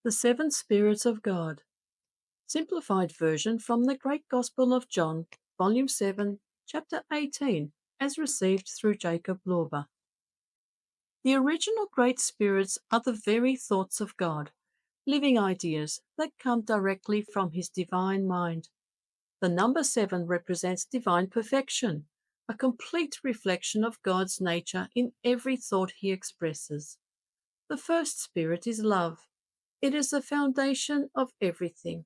The Seven Spirits of God. Simplified version from the Great Gospel of John, Volume 7, Chapter 18, as received through Jakob Lorber. The original Great Spirits are the very thoughts of God, living ideas that come directly from His divine mind. The number 7 represents divine perfection, a complete reflection of God's nature in every thought He expresses. The first spirit is love. It is the foundation of everything.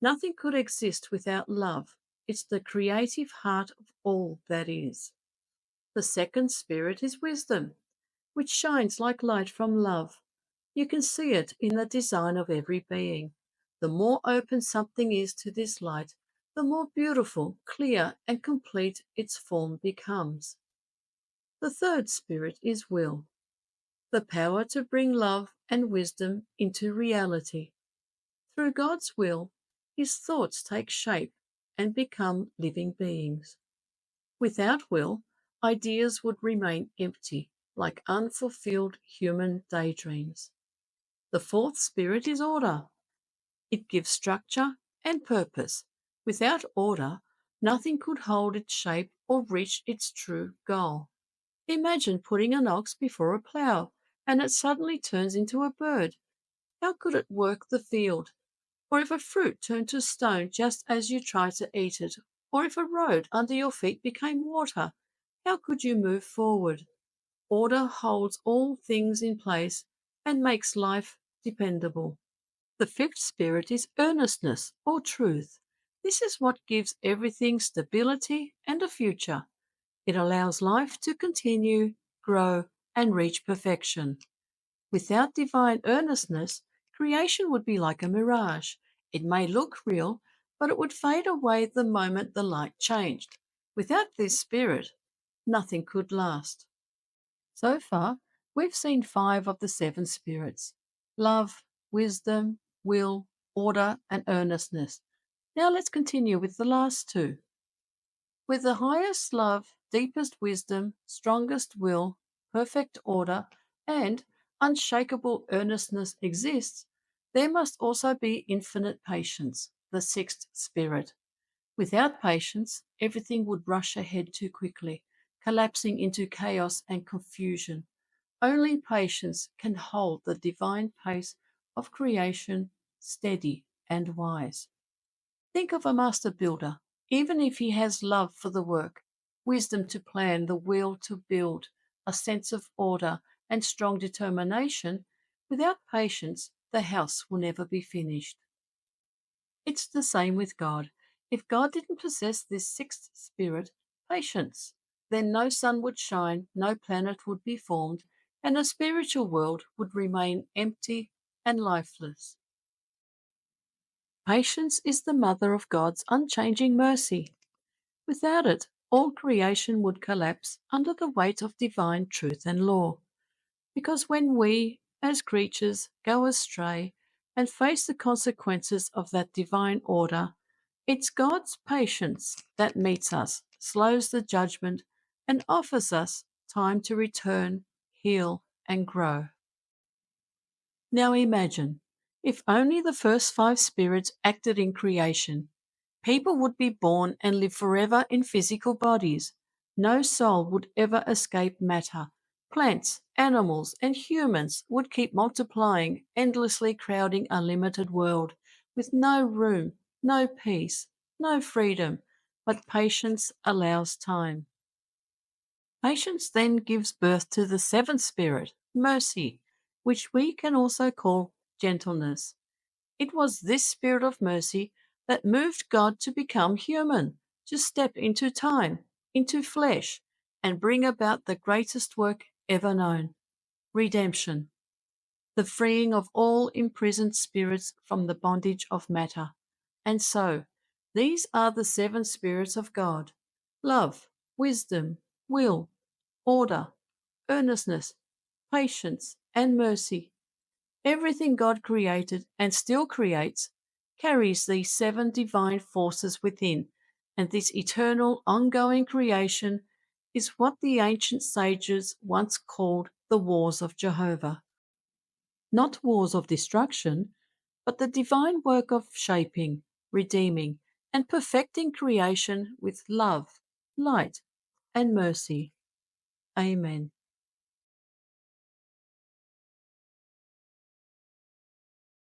Nothing could exist without love. It's the creative heart of all that is. The second spirit is wisdom, which shines like light from love. You can see it in the design of every being. The more open something is to this light, the more beautiful, clear, and complete its form becomes. The third spirit is will, the power to bring love and wisdom into reality. Through God's will, His thoughts take shape and become living beings. Without will, ideas would remain empty, like unfulfilled human daydreams. The fourth spirit is order. It gives structure and purpose. Without order, nothing could hold its shape or reach its true goal. Imagine putting an ox before a plough, and it suddenly turns into a bird. How could it work the field? Or if a fruit turned to stone just as you tried to eat it, or if a road under your feet became water, how could you move forward? Order holds all things in place and makes life dependable. The fifth spirit is earnestness or truth. This is what gives everything stability and a future. It allows life to continue, grow, and reach perfection. Without divine earnestness, creation would be like a mirage. It may look real, but it would fade away the moment the light changed. Without this spirit, nothing could last. So far, we've seen 5 of the 7 spirits: love, wisdom, will, order, and earnestness. Now let's continue with the last 2. With the highest love, deepest wisdom, strongest will, perfect order, and unshakable earnestness exists, there must also be infinite patience, the 6th spirit. Without patience, everything would rush ahead too quickly, collapsing into chaos and confusion. Only patience can hold the divine pace of creation steady and wise. Think of a master builder. Even if he has love for the work, wisdom to plan, the will to build, a sense of order, and strong determination, without patience, the house will never be finished. It's the same with God. If God didn't possess this 6th spirit, patience, then no sun would shine, no planet would be formed, and a spiritual world would remain empty and lifeless. Patience is the mother of God's unchanging mercy. Without it, all creation would collapse under the weight of divine truth and law. Because when we, as creatures, go astray and face the consequences of that divine order, it's God's patience that meets us, slows the judgment, and offers us time to return, heal, and grow. Now imagine, if only the first 5 spirits acted in creation, people would be born and live forever in physical bodies. No soul would ever escape matter. Plants, animals, and humans would keep multiplying, endlessly crowding a limited world, with no room, no peace, no freedom, but patience allows time. Patience then gives birth to the 7th spirit, mercy, which we can also call gentleness. It was this spirit of mercy that moved God to become human, to step into time, into flesh, and bring about the greatest work ever known: redemption, the freeing of all imprisoned spirits from the bondage of matter. And so, these are the 7 spirits of God: love, wisdom, will, order, earnestness, patience, and mercy. Everything God created and still creates carries these 7 divine forces within, and this eternal, ongoing creation is what the ancient sages once called the wars of Jehovah. Not wars of destruction, but the divine work of shaping, redeeming, and perfecting creation with love, light, and mercy. Amen.